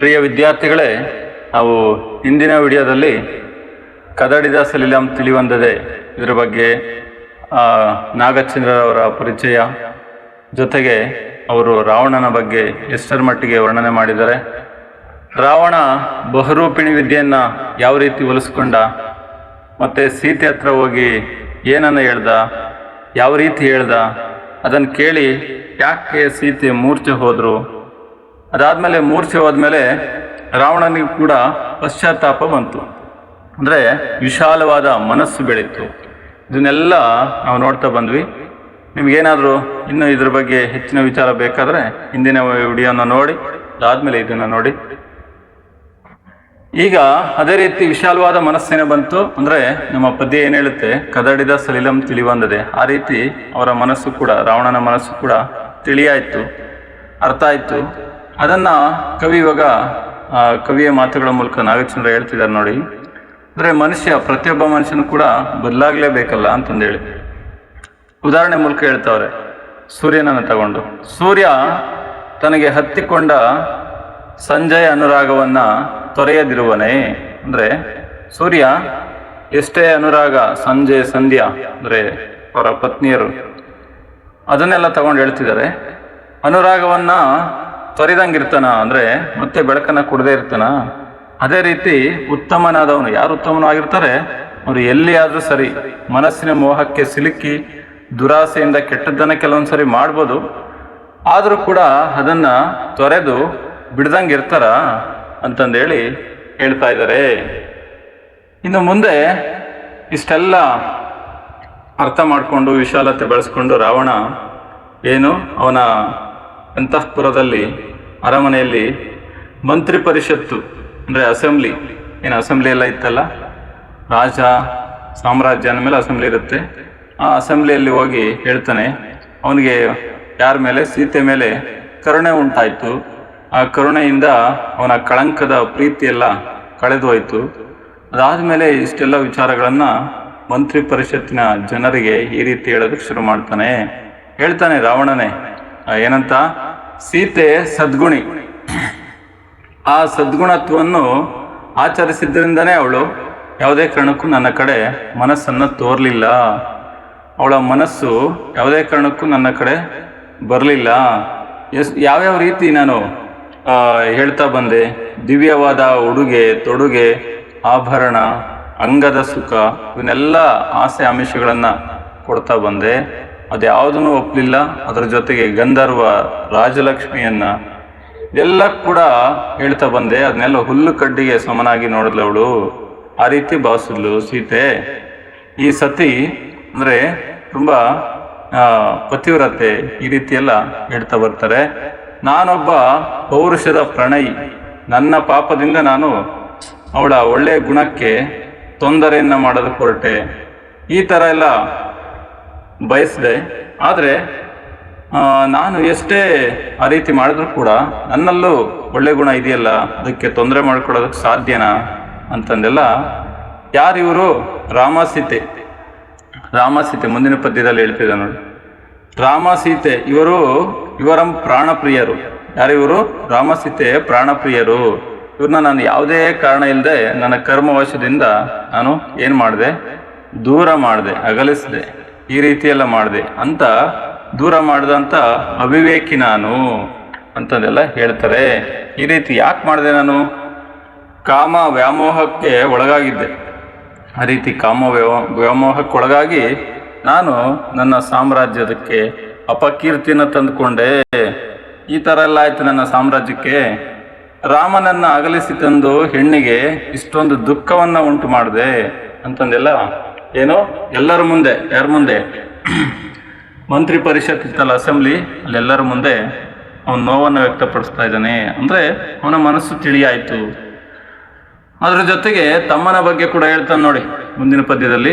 ಪ್ರಿಯ ವಿದ್ಯಾರ್ಥಿಗಳೇ, ನಾವು ಹಿಂದಿನ ವಿಡಿಯೋದಲ್ಲಿ ಕದಡಿದ ಸಲಿಲಂ ತಿಳಿವಂದದೆ ಇದರ ಬಗ್ಗೆ ನಾಗಚಂದ್ರರವರ ಪರಿಚಯ ಜೊತೆಗೆ ಅವರು ರಾವಣನ ಬಗ್ಗೆ ಎಷ್ಟರ ಮಟ್ಟಿಗೆ ವರ್ಣನೆ ಮಾಡಿದ್ದಾರೆ. ರಾವಣ ಬಹುರೂಪಿಣಿ ವಿದ್ಯೆಯನ್ನು ಯಾವ ರೀತಿ ಒಲಿಸ್ಕೊಂಡ, ಮತ್ತು ಸೀತೆ ಹತ್ರ ಹೋಗಿ ಏನನ್ನು ಹೇಳ್ದ, ಯಾವ ರೀತಿ ಹೇಳ್ದ, ಅದನ್ನು ಕೇಳಿ ಯಾಕೆ ಸೀತೆ ಮೂರ್ಛೆ ಹೋದರು, ಅದಾದಮೇಲೆ ಮೂರ್ಛೆ ಹೋದ್ಮೇಲೆ ರಾವಣನಿಗೂ ಕೂಡ ಪಶ್ಚಾತ್ತಾಪ ಬಂತು, ಅಂದರೆ ವಿಶಾಲವಾದ ಮನಸ್ಸು ಬೆಳೀತು. ಇದನ್ನೆಲ್ಲ ನಾವು ನೋಡ್ತಾ ಬಂದ್ವಿ. ನಿಮಗೇನಾದರೂ ಇನ್ನೂ ಇದ್ರ ಬಗ್ಗೆ ಹೆಚ್ಚಿನ ವಿಚಾರ ಬೇಕಾದರೆ ಹಿಂದಿನ ವಿಡಿಯೋನ ನೋಡಿ, ಅದಾದಮೇಲೆ ಇದನ್ನು ನೋಡಿ. ಈಗ ಅದೇ ರೀತಿ ವಿಶಾಲವಾದ ಮನಸ್ಸೇನೆ ಬಂತು ಅಂದರೆ ನಮ್ಮ ಪದ್ಯ ಏನು ಹೇಳುತ್ತೆ, ಕದಡಿದ ಸಲಿಲಂ ತಿಳಿವಂದದೆ, ಆ ರೀತಿ ಅವರ ಮನಸ್ಸು ಕೂಡ, ರಾವಣನ ಮನಸ್ಸು ಕೂಡ ತಿಳಿಯಾಯಿತು, ಅರ್ಥ ಆಯಿತು. ಅದನ್ನು ಕವಿ ಇವಾಗ ಕವಿಯ ಮಾತುಗಳ ಮೂಲಕ ನಾಗಚಂದ್ರ ಹೇಳ್ತಿದ್ದಾರೆ ನೋಡಿ. ಅಂದರೆ ಪ್ರತಿಯೊಬ್ಬ ಮನುಷ್ಯನು ಕೂಡ ಬದಲಾಗಲೇಬೇಕಲ್ಲ ಅಂತಂದೇಳಿ ಉದಾಹರಣೆ ಮೂಲಕ ಹೇಳ್ತಾವ್ರೆ. ಸೂರ್ಯನನ್ನು ತಗೊಂಡು, ಸೂರ್ಯ ತನಗೆ ಹತ್ತಿಕೊಂಡ ಸಂಜೆಯ ಅನುರಾಗವನ್ನು ತೊರೆಯದಿರುವನೇ, ಅಂದರೆ ಸೂರ್ಯ ಎಷ್ಟೇ ಅನುರಾಗ ಸಂಧ್ಯಾ ಅಂದರೆ ಅವರ ಪತ್ನಿಯರು ಅದನ್ನೆಲ್ಲ ತಗೊಂಡು ಹೇಳ್ತಿದ್ದಾರೆ. ಅನುರಾಗವನ್ನು ತೊರೆದಂಗಿರ್ತಾನ, ಅಂದರೆ ಮತ್ತೆ ಬೆಳಕನ್ನು ಕೊಡದೇ ಇರ್ತಾನ. ಅದೇ ರೀತಿ ಉತ್ತಮನಾದವನು, ಯಾರು ಉತ್ತಮನಾಗಿರ್ತಾರೆ ಅವರು ಎಲ್ಲಿಯಾದರೂ ಸರಿ ಮನಸ್ಸಿನ ಮೋಹಕ್ಕೆ ಸಿಲುಕಿ ದುರಾಸೆಯಿಂದ ಕೆಟ್ಟದ್ದನ್ನು ಕೆಲವೊಂದು ಸರಿ ಮಾಡ್ಬೋದು, ಆದರೂ ಕೂಡ ಅದನ್ನು ತೊರೆದು ಬಿಡ್ದಂಗೆ ಇರ್ತಾರ ಅಂತಂದೇಳಿ ಹೇಳ್ತಾ ಇದ್ದಾರೆ. ಇನ್ನು ಮುಂದೆ ಇಷ್ಟೆಲ್ಲ ಅರ್ಥ ಮಾಡಿಕೊಂಡು ವಿಶಾಲತೆ ಬೆಳೆಸ್ಕೊಂಡು ರಾವಣ ಏನು ಅವನ ಅಂತಃಪುರದಲ್ಲಿ, ಅರಮನೆಯಲ್ಲಿ ಮಂತ್ರಿ ಪರಿಷತ್ತು ಅಂದರೆ ಅಸೆಂಬ್ಲಿ, ಏನು ಅಸೆಂಬ್ಲಿ ಎಲ್ಲ ಇತ್ತಲ್ಲ, ರಾಜ ಸಾಮ್ರಾಜ್ಯ ಅಂದಮೇಲೆ ಅಸೆಂಬ್ಲಿ ಇರುತ್ತೆ. ಆ ಅಸೆಂಬ್ಲಿಯಲ್ಲಿ ಹೋಗಿ ಹೇಳ್ತಾನೆ, ಅವನಿಗೆ ಯಾರ ಮೇಲೆ, ಸೀತೆ ಮೇಲೆ ಕರುಣೆ ಉಂಟಾಯಿತು. ಆ ಕರುಣೆಯಿಂದ ಅವನ ಕಳಂಕದ ಪ್ರೀತಿಯೆಲ್ಲ ಕಳೆದು ಹೋಯಿತು. ಅದಾದಮೇಲೆ ಇಷ್ಟೆಲ್ಲ ವಿಚಾರಗಳನ್ನು ಮಂತ್ರಿ ಪರಿಷತ್ತಿನ ಜನರಿಗೆ ಈ ರೀತಿ ಹೇಳೋದಕ್ಕೆ ಶುರು ಮಾಡ್ತಾನೆ. ಹೇಳ್ತಾನೆ ರಾವಣನೇ ಏನಂತ, ಸೀತೆ ಸದ್ಗುಣಿ, ಆ ಸದ್ಗುಣತ್ವವನ್ನು ಆಚರಿಸಿದ್ದರಿಂದನೇ ಅವಳು ಯಾವುದೇ ಕಾರಣಕ್ಕೂ ನನ್ನ ಕಡೆ ಮನಸ್ಸನ್ನು ತೋರಲಿಲ್ಲ. ಅವಳ ಮನಸ್ಸು ಯಾವುದೇ ಕಾರಣಕ್ಕೂ ನನ್ನ ಕಡೆ ಬರಲಿಲ್ಲ. ಯಾವ್ಯಾವ ರೀತಿ ನಾನು ಹೇಳ್ತಾ ಬಂದೆ, ದಿವ್ಯವಾದ ಉಡುಗೆ ತೊಡುಗೆ, ಆಭರಣ, ಅಂಗದ ಸುಖ, ಇವನ್ನೆಲ್ಲ ಆಸೆ ಆಮಿಷಗಳನ್ನು ಕೊಡ್ತಾ ಬಂದೆ. ಅದ್ಯಾವುದನ್ನು ಒಪ್ಪಲಿಲ್ಲ. ಅದರ ಜೊತೆಗೆ ಗಂಧರ್ವ ರಾಜಲಕ್ಷ್ಮಿಯನ್ನು ಎಲ್ಲ ಕೂಡ ಹೇಳ್ತಾ ಬಂದೆ. ಅದನ್ನೆಲ್ಲ ಹುಲ್ಲು ಕಡ್ಡಿಗೆ ಸಮನಾಗಿ ನೋಡಿದ್ಲು ಅವಳು, ಆ ರೀತಿ ಭಾವಿಸಿದ್ಲು ಸೀತೆ. ಈ ಸತಿ ಅಂದರೆ ತುಂಬ ಪತಿವ್ರತೆ, ಈ ರೀತಿಯೆಲ್ಲ ಹೇಳ್ತಾ ಬರ್ತಾರೆ. ನಾನೊಬ್ಬ ಪೌರುಷದ ಪ್ರಣಯಿ, ನನ್ನ ಪಾಪದಿಂದ ನಾನು ಅವಳ ಒಳ್ಳೆಯ ಗುಣಕ್ಕೆ ತೊಂದರೆಯನ್ನು ಮಾಡೋದಕ್ಕೆ ಹೊರಟೆ, ಈ ಥರ ಎಲ್ಲ ಬಯಸಿದೆ. ಆದರೆ ನಾನು ಎಷ್ಟೇ ಆ ರೀತಿ ಮಾಡಿದ್ರು ಕೂಡ ನನ್ನಲ್ಲೂ ಒಳ್ಳೆ ಗುಣ ಇದೆಯಲ್ಲ, ಅದಕ್ಕೆ ತೊಂದರೆ ಮಾಡ್ಕೊಳ್ಳೋದಕ್ಕೆ ಸಾಧ್ಯನಾ ಅಂತಂದೆಲ್ಲ. ಯಾರಿವರು? ರಾಮಸೀತೆ. ಮುಂದಿನ ಪದ್ಯದಲ್ಲಿ ಹೇಳ್ತಿದ್ದೆ ನೋಡಿ. ರಾಮಸೀತೆ ಇವರ ಪ್ರಾಣಪ್ರಿಯರು. ಯಾರಿವರು? ರಾಮಸೀತೆ ಪ್ರಾಣಪ್ರಿಯರು. ಇವ್ರನ್ನ ನಾನು ಯಾವುದೇ ಕಾರಣ ಇಲ್ಲದೆ ನನ್ನ ಕರ್ಮವಶದಿಂದ ನಾನು ಏನು ಮಾಡಿದೆ, ದೂರ ಮಾಡಿದೆ, ಅಗಲಿಸಿದೆ, ಈ ರೀತಿಯೆಲ್ಲ ಮಾಡಿದೆ ಅಂತ, ದೂರ ಮಾಡಿದಂಥ ಅವಿವೇಕಿ ನಾನು ಅಂತಂದೆಲ್ಲ ಹೇಳ್ತಾರೆ. ಈ ರೀತಿ ಯಾಕೆ ಮಾಡಿದೆ? ನಾನು ಕಾಮ ವ್ಯಾಮೋಹಕ್ಕೆ ಒಳಗಾಗಿದ್ದೆ. ಆ ರೀತಿ ಕಾಮ ವ್ಯಾಮೋಹಕ್ಕೆ ಒಳಗಾಗಿ ನಾನು ನನ್ನ ಸಾಮ್ರಾಜ್ಯದಕ್ಕೆ ಅಪಕೀರ್ತಿಯನ್ನು ತಂದುಕೊಂಡೆ. ಈ ಥರ ಎಲ್ಲ ಆಯಿತು ನನ್ನ ಸಾಮ್ರಾಜ್ಯಕ್ಕೆ. ರಾಮನನ್ನು ಅಗಲಿಸಿ ತಂದು ಹೆಣ್ಣಿಗೆ ಇಷ್ಟೊಂದು ದುಃಖವನ್ನು ಉಂಟು ಮಾಡಿದೆ ಅಂತಂದೆಲ್ಲ ಏನೋ ಎಲ್ಲರ ಮುಂದೆ, ಯಾರ ಮುಂದೆ? ಮಂತ್ರಿ ಪರಿಷತ್ ಇತ್ತಲ್ಲ ಅಸೆಂಬ್ಲಿ, ಅಲ್ಲೆಲ್ಲರ ಮುಂದೆ ಅವನ ನೋವನ್ನು ವ್ಯಕ್ತಪಡಿಸ್ತಾ ಇದ್ದಾನೆ. ಅಂದರೆ ಅವನ ಮನಸ್ಸು ತಿಳಿಯಾಯಿತು. ಅದರ ಜೊತೆಗೆ ತಮ್ಮನ ಬಗ್ಗೆ ಕೂಡ ಹೇಳ್ತಾನೆ ನೋಡಿ ಮುಂದಿನ ಪದ್ಯದಲ್ಲಿ.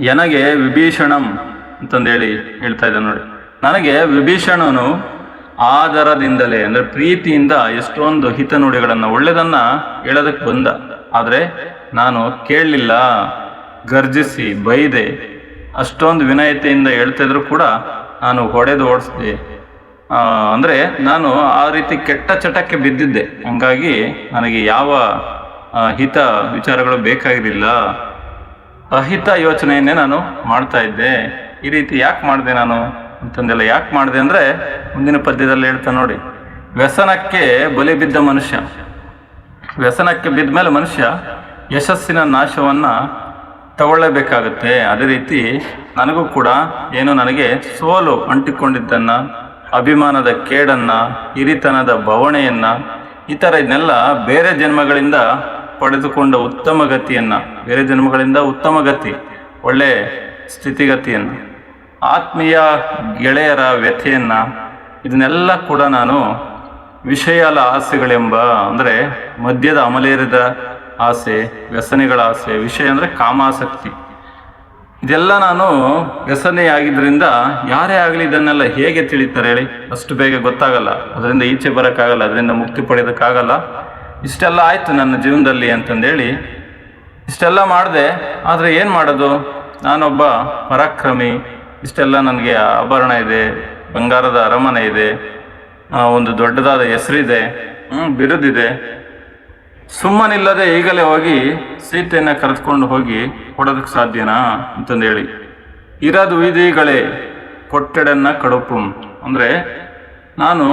ನನಗೆ ವಿಭೀಷಣಂ ಅಂತಂದೇಳಿ ಹೇಳ್ತಾ ಇದ್ದಾನೆ ನೋಡಿ. ನನಗೆ ವಿಭೀಷಣನು ಆದರದಿಂದಲೇ, ಅಂದರೆ ಪ್ರೀತಿಯಿಂದ ಎಷ್ಟೊಂದು ಹಿತ ನುಡಿಗಳನ್ನು, ಒಳ್ಳೆಯದನ್ನು ಹೇಳೋದಕ್ಕೆ ಬಂದ. ಆದರೆ ನಾನು ಕೇಳಲಿಲ್ಲ, ಗರ್ಜಿಸಿ ಬೈದೆ, ಅಷ್ಟೊಂದು ವಿನಯತೆಯಿಂದ ಹೇಳ್ತಿದ್ರು ಕೂಡ ನಾನು ಹೊಡೆದು ಓಡಿಸಿದೆ. ಅಂದರೆ ನಾನು ಆ ರೀತಿ ಕೆಟ್ಟ ಚಟಕ್ಕೆ ಬಿದ್ದಿದ್ದೆ. ಹಂಗಾಗಿ ನನಗೆ ಯಾವ ಹಿತ ವಿಚಾರಗಳು ಬೇಕಾಗಿರಲಿಲ್ಲ. ಅಹಿತ ಯೋಚನೆಯನ್ನೇ ನಾನು ಮಾಡ್ತಾ ಇದ್ದೆ. ಈ ರೀತಿ ಯಾಕೆ ಮಾಡಿದೆ ನಾನು ಅಂತಂದೆಲ್ಲ ಯಾಕೆ ಮಾಡಿದೆ ಅಂದರೆ ಮುಂದಿನ ಪದ್ಯದಲ್ಲಿ ಹೇಳ್ತಾ ನೋಡಿ. ವ್ಯಸನಕ್ಕೆ ಬಲಿ ಬಿದ್ದ ಮನುಷ್ಯ, ವ್ಯಸನಕ್ಕೆ ಬಿದ್ದ ಮೇಲೆ ಮನುಷ್ಯ ಯಶಸ್ಸಿನ ನಾಶವನ್ನು ತಗೊಳ್ಳೇಬೇಕಾಗುತ್ತೆ. ಅದೇ ರೀತಿ ನನಗೂ ಕೂಡ ಏನು ನನಗೆ ಸೋಲು ಅಂಟಿಕೊಂಡಿದ್ದನ್ನು, ಅಭಿಮಾನದ ಕೇಡನ್ನು, ಹಿರಿತನದ ಬವಣೆಯನ್ನು, ಈ ಥರ ಇದನ್ನೆಲ್ಲ ಬೇರೆ ಜನ್ಮಗಳಿಂದ ಪಡೆದುಕೊಂಡ ಉತ್ತಮ ಗತಿಯನ್ನು, ಬೇರೆ ಜನ್ಮಗಳಿಂದ ಉತ್ತಮ ಗತಿ, ಒಳ್ಳೆ ಸ್ಥಿತಿಗತಿಯನ್ನು, ಆತ್ಮೀಯ ಗೆಳೆಯರ ವ್ಯಥೆಯನ್ನು, ಇದನ್ನೆಲ್ಲ ಕೂಡ ನಾನು ವಿಷಯಾಲ ಆಸೆಗಳೆಂಬ ಅಂದರೆ ಮದ್ಯದ ಅಮಲೇರಿದ ಆಸೆ, ವ್ಯಸನಿಗಳ ಆಸೆ, ವಿಷಯ ಅಂದರೆ ಕಾಮಾಸಕ್ತಿ, ಇದೆಲ್ಲ ನಾನು ವ್ಯಸನೆಯಾಗಿದ್ದರಿಂದ ಯಾರೇ ಆಗಲಿ ಇದನ್ನೆಲ್ಲ ಹೇಗೆ ತಿಳಿತಾರೆ ಹೇಳಿ? ಅಷ್ಟು ಬೇಗ ಗೊತ್ತಾಗಲ್ಲ, ಅದರಿಂದ ಈಚೆ ಬರೋಕ್ಕಾಗಲ್ಲ, ಅದರಿಂದ ಮುಕ್ತಿ ಪಡೆಯೋದಕ್ಕಾಗಲ್ಲ. ಇಷ್ಟೆಲ್ಲ ಆಯಿತು ನನ್ನ ಜೀವನದಲ್ಲಿ ಅಂತಂದೇಳಿ ಇಷ್ಟೆಲ್ಲ ಮಾಡಿದೆ. ಆದರೆ ಏನು ಮಾಡೋದು? ನಾನೊಬ್ಬ ಪರಾಕ್ರಮಿ, ಇಷ್ಟೆಲ್ಲ ನನಗೆ ಆಭರಣ ಇದೆ, ಬಂಗಾರದ ಅರಮನೆ ಇದೆ, ಒಂದು ದೊಡ್ಡದಾದ ಹೆಸರಿದೆ, ಬಿರುದಿದೆ. ಸುಮ್ಮನಿಲ್ಲದೆ ಈಗಲೇ ಹೋಗಿ ಸೀತೆಯನ್ನು ಕರೆದುಕೊಂಡು ಹೋಗಿ ಕೊಡೋದಕ್ಕೆ ಸಾಧ್ಯನಾ ಅಂತಂದೇಳಿ ಇರೋದು ವಿಧಿಗಳೇ ಕೊಟ್ಟೆಡನ್ನ ಕಡುಪು. ಅಂದರೆ ನಾನು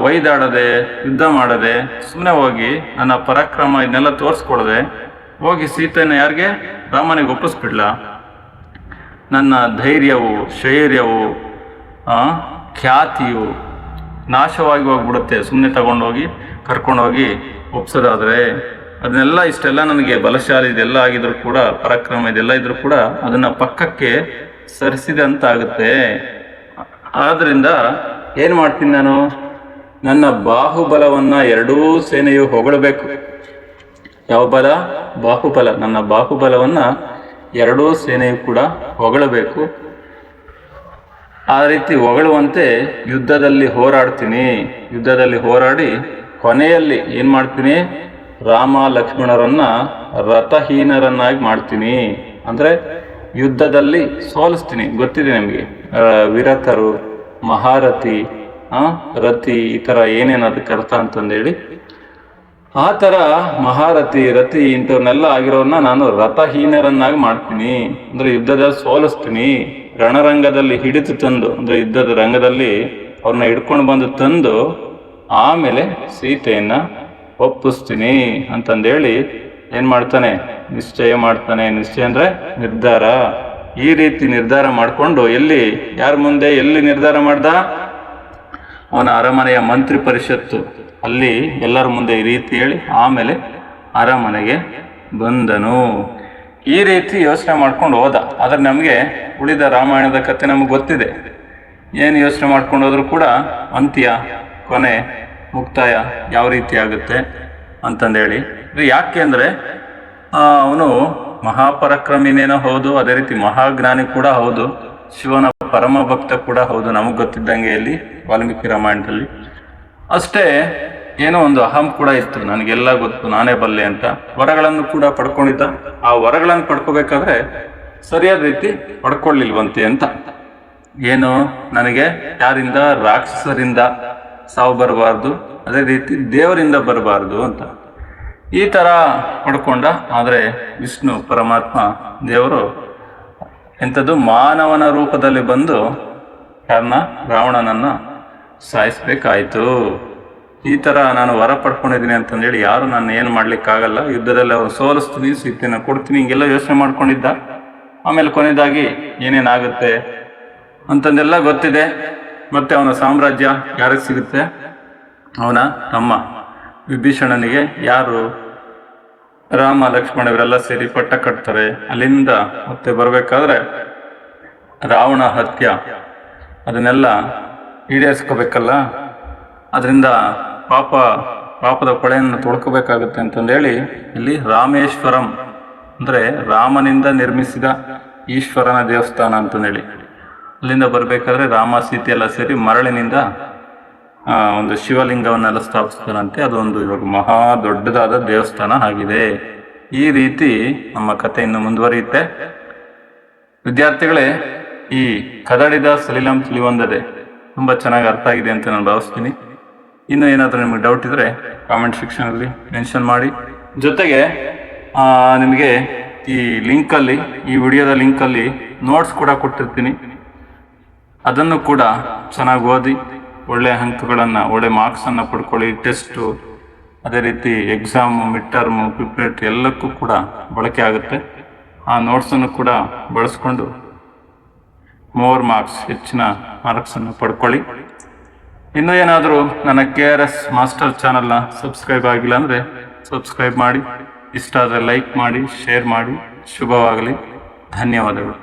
ಒಯ್ದಾಡದೆ, ಯುದ್ಧ ಮಾಡದೆ, ಸುಮ್ಮನೆ ಹೋಗಿ ನನ್ನ ಪರಾಕ್ರಮ ಇದನ್ನೆಲ್ಲ ತೋರಿಸ್ಕೊಡದೆ ಹೋಗಿ ಸೀತೆಯನ್ನು ಯಾರಿಗೆ? ರಾಮನಿಗೆ ಒಪ್ಪಿಸ್ಬಿಡ್ಲ? ನನ್ನ ಧೈರ್ಯವು, ಶೌರ್ಯವು, ಖ್ಯಾತಿಯು ನಾಶವಾಗಿ ಹೋಗ್ಬಿಡುತ್ತೆ ಸುಮ್ಮನೆ ತಗೊಂಡೋಗಿ ಕರ್ಕೊಂಡೋಗಿ ಒಪ್ಸೋದಾದರೆ. ಅದನ್ನೆಲ್ಲ ಇಷ್ಟೆಲ್ಲ ನನಗೆ ಬಲಶಾಲಿ ಇದೆಲ್ಲ ಆಗಿದ್ರು ಕೂಡ, ಪರಾಕ್ರಮ ಇದೆಲ್ಲ ಇದ್ರೂ ಕೂಡ ಅದನ್ನು ಪಕ್ಕಕ್ಕೆ ಸರಿಸಿದಂತಾಗುತ್ತೆ. ಆದ್ದರಿಂದ ಏನು ಮಾಡ್ತೀನಿ ನಾನು? ನನ್ನ ಬಾಹುಬಲವನ್ನು ಎರಡೂ ಸೇನೆಯು ಹೊಗಳಬೇಕು. ಯಾವ ಬಲ? ಬಾಹುಬಲ. ನನ್ನ ಬಾಹುಬಲವನ್ನು ಎರಡೂ ಸೇನೆಯು ಕೂಡ ಹೊಗಳಬೇಕು. ಆ ರೀತಿ ಹೊಗಳುವಂತೆ ಯುದ್ಧದಲ್ಲಿ ಹೋರಾಡ್ತೀನಿ. ಯುದ್ಧದಲ್ಲಿ ಹೋರಾಡಿ ಕೊನೆಯಲ್ಲಿ ಏನು ಮಾಡ್ತೀನಿ? ರಾಮ ಲಕ್ಷ್ಮಣರನ್ನ ರಥಹೀನರನ್ನಾಗಿ ಮಾಡ್ತೀನಿ. ಅಂದರೆ ಯುದ್ಧದಲ್ಲಿ ಸೋಲಿಸ್ತೀನಿ. ಗೊತ್ತಿದೆ ನಿಮಗೆ, ವಿರತರು, ಮಹಾರಥಿ, ರಥಿ, ಈ ಥರ ಏನೇನು ಅದಕ್ಕೆ ಅರ್ಥ ಅಂತಂದೇಳಿ, ಆ ಥರ ಮಹಾರಥಿ, ರಥಿ ಇಂಥವನ್ನೆಲ್ಲ ಆಗಿರೋನ್ನ ನಾನು ರಥಹೀನರನ್ನಾಗಿ ಮಾಡ್ತೀನಿ. ಅಂದರೆ ಯುದ್ಧದಲ್ಲಿ ಸೋಲಿಸ್ತೀನಿ. ರಣರಂಗದಲ್ಲಿ ಹಿಡಿದು ತಂದು, ಅಂದರೆ ಯುದ್ಧದ ರಂಗದಲ್ಲಿ ಅವ್ರನ್ನ ಹಿಡ್ಕೊಂಡು ಬಂದು ತಂದು ಆಮೇಲೆ ಸೀತೆಯನ್ನು ಒಪ್ಪಿಸ್ತೀನಿ ಅಂತಂದೇಳಿ ಏನು ಮಾಡ್ತಾನೆ? ನಿಶ್ಚಯ ಮಾಡ್ತಾನೆ. ನಿಶ್ಚಯ ಅಂದರೆ ನಿರ್ಧಾರ. ಈ ರೀತಿ ನಿರ್ಧಾರ ಮಾಡಿಕೊಂಡು ಎಲ್ಲಿ, ಯಾರ ಮುಂದೆ, ಎಲ್ಲಿ ನಿರ್ಧಾರ ಮಾಡ್ದ? ಅವನ ಅರಮನೆಯ ಮಂತ್ರಿ ಪರಿಷತ್ತು, ಅಲ್ಲಿ ಎಲ್ಲರ ಮುಂದೆ ಈ ರೀತಿ ಹೇಳಿ ಆಮೇಲೆ ಅರಮನೆಗೆ ಬಂದನು. ಈ ರೀತಿ ಯೋಚನೆ ಮಾಡ್ಕೊಂಡು ಹೋದ. ಆದರೆ ನಮಗೆ ಉಳಿದ ರಾಮಾಯಣದ ಕಥೆ ನಮಗೆ ಗೊತ್ತಿದೆ. ಏನು ಯೋಚನೆ ಮಾಡ್ಕೊಂಡು ಹೋದ್ರೂ ಕೂಡ ಅಂತ್ಯ, ಕೊನೆ, ಮುಕ್ತಾಯ ಯಾವ ರೀತಿ ಆಗುತ್ತೆ ಅಂತಂದೇಳಿ. ಯಾಕೆ ಅಂದರೆ ಅವನು ಮಹಾಪರಾಕ್ರಮಿನೇನೋ ಹೌದು, ಅದೇ ರೀತಿ ಮಹಾಜ್ಞಾನಿ ಕೂಡ ಹೌದು, ಶಿವನ ಪರಮ ಭಕ್ತ ಕೂಡ ಹೌದು, ನಮಗೆ ಗೊತ್ತಿದ್ದಂಗೆ ಇಲ್ಲಿ ವಾಲ್ಮೀಕಿ ರಾಮಾಯಣದಲ್ಲಿ. ಅಷ್ಟೇ ಏನೋ ಒಂದು ಅಹಂ ಕೂಡ ಇತ್ತು, ನನಗೆಲ್ಲ ಗೊತ್ತು, ನಾನೇ ಬಲ್ಲೆ ಅಂತ. ವರಗಳನ್ನು ಕೂಡ ಪಡ್ಕೊಂಡಿದ್ದ. ಆ ವರಗಳನ್ನು ಪಡ್ಕೋಬೇಕಾದ್ರೆ ಸರಿಯಾದ ರೀತಿ ಪಡ್ಕೊಳ್ಳಿಲ್ವಂತೆ ಅಂತ. ಏನು? ನನಗೆ ಯಾರಿಂದ? ರಾಕ್ಷಸರಿಂದ ಸಾವು ಬರಬಾರ್ದು, ಅದೇ ರೀತಿ ದೇವರಿಂದ ಬರಬಾರ್ದು ಅಂತ ಈ ಥರ ಪಡ್ಕೊಂಡ. ಆದರೆ ವಿಷ್ಣು ಪರಮಾತ್ಮ ದೇವರು ಎಂಥದ್ದು ಮಾನವನ ರೂಪದಲ್ಲಿ ಬಂದು ಕಾರಣ ರಾವಣನನ್ನು ಸಾಯಿಸ್ಬೇಕಾಯಿತು. ಈ ಥರ ನಾನು ವರ ಪಡ್ಕೊಂಡಿದ್ದೀನಿ ಅಂತಂದೇಳಿ ಯಾರು ನಾನು ಏನು ಮಾಡಲಿಕ್ಕಾಗಲ್ಲ, ಯುದ್ಧದಲ್ಲಿ ಅವ್ರು ಸೋಲಿಸ್ತೀನಿ, ಸೀತೆಯನ್ನು ಕೊಡ್ತೀನಿ, ಹಿಂಗೆಲ್ಲ ಯೋಚನೆ ಮಾಡ್ಕೊಂಡಿದ್ದ. ಆಮೇಲೆ ಕೊನೆಯದಾಗಿ ಏನೇನಾಗುತ್ತೆ ಅಂತಂದೆಲ್ಲ ಗೊತ್ತಿದೆ. ಮತ್ತು ಅವನ ಸಾಮ್ರಾಜ್ಯ ಯಾರಿಗೆ ಸಿಗುತ್ತೆ? ಅವನ ತಮ್ಮ ವಿಭೀಷಣನಿಗೆ. ಯಾರು? ರಾಮ ಲಕ್ಷ್ಮಣ ಇವರೆಲ್ಲ ಸೇರಿ ಪಟ್ಟ ಕಟ್ತಾರೆ. ಅಲ್ಲಿಂದ ಮತ್ತೆ ಬರಬೇಕಾದ್ರೆ ರಾವಣ ಹತ್ಯ ಅದನ್ನೆಲ್ಲ ಈಡೇರಿಸ್ಕೋಬೇಕಲ್ಲ, ಅದರಿಂದ ಪಾಪದ ಕೊಳೆಯನ್ನು ತೊಳ್ಕೋಬೇಕಾಗುತ್ತೆ ಅಂತಂದೇಳಿ ಇಲ್ಲಿ ರಾಮೇಶ್ವರಂ ಅಂದರೆ ರಾಮನಿಂದ ನಿರ್ಮಿಸಿದ ಈಶ್ವರನ ದೇವಸ್ಥಾನ ಅಂತಂದೇಳಿ ಅಲ್ಲಿಂದ ಬರಬೇಕಾದ್ರೆ ರಾಮ ಸೀತೆ ಎಲ್ಲ ಸೇರಿ ಮರಳಿನಿಂದ ಒಂದು ಶಿವಲಿಂಗವನ್ನೆಲ್ಲ ಸ್ಥಾಪಿಸ್ತಾರಂತೆ. ಅದೊಂದು ಇವಾಗ ಮಹಾ ದೊಡ್ಡದಾದ ದೇವಸ್ಥಾನ ಆಗಿದೆ. ಈ ರೀತಿ ನಮ್ಮ ಕಥೆ ಇನ್ನು ಮುಂದುವರಿಯುತ್ತೆ. ವಿದ್ಯಾರ್ಥಿಗಳೇ, ಈ ಕದಡಿದ ಸಲಿಲಂ ತಿಳಿವಂದದೆ ತುಂಬ ಚೆನ್ನಾಗಿ ಅರ್ಥ ಆಗಿದೆ ಅಂತ ನಾನು ಭಾವಿಸ್ತೀನಿ. ಇನ್ನೂ ಏನಾದರೂ ನಿಮಗೆ ಡೌಟ್ ಇದ್ದರೆ ಕಾಮೆಂಟ್ ಸೆಕ್ಷನಲ್ಲಿ ಮೆನ್ಷನ್ ಮಾಡಿ. ಜೊತೆಗೆ ನಿಮಗೆ ಈ ಲಿಂಕಲ್ಲಿ, ಈ ವಿಡಿಯೋದ ಲಿಂಕಲ್ಲಿ ನೋಟ್ಸ್ ಕೂಡ ಕೊಟ್ಟಿರ್ತೀನಿ. ಅದನ್ನು ಕೂಡ ಚೆನ್ನಾಗಿ ಓದಿ ಒಳ್ಳೆಯ ಅಂಕಗಳನ್ನು, ಒಳ್ಳೆ ಮಾರ್ಕ್ಸನ್ನು ಪಡ್ಕೊಳ್ಳಿ. ಟೆಸ್ಟು, ಅದೇ ರೀತಿ ಎಕ್ಸಾಮು, ಮಿಡ್ ಟರ್ಮು, ಪ್ರಿಪ್ರೇಟರಿ ಎಲ್ಲಕ್ಕೂ ಕೂಡ ಬಳಕೆ ಆಗುತ್ತೆ. ಆ ನೋಟ್ಸನ್ನು ಕೂಡ ಬಳಸ್ಕೊಂಡು ಮೋರ್ ಮಾರ್ಕ್ಸ್, ಹೆಚ್ಚಿನ ಮಾರ್ಕ್ಸನ್ನು ಪಡ್ಕೊಳ್ಳಿ. ಇನ್ನೂ ಏನಾದರೂ ನನ್ನ KRS ಮಾಸ್ಟರ್ ಚಾನಲ್ನ ಸಬ್ಸ್ಕ್ರೈಬ್ ಆಗಿಲ್ಲ ಅಂದರೆ ಸಬ್ಸ್ಕ್ರೈಬ್ ಮಾಡಿ. ಇಷ್ಟ ಆದರೆ ಲೈಕ್ ಮಾಡಿ, ಶೇರ್ ಮಾಡಿ. ಶುಭವಾಗಲಿ. ಧನ್ಯವಾದಗಳು.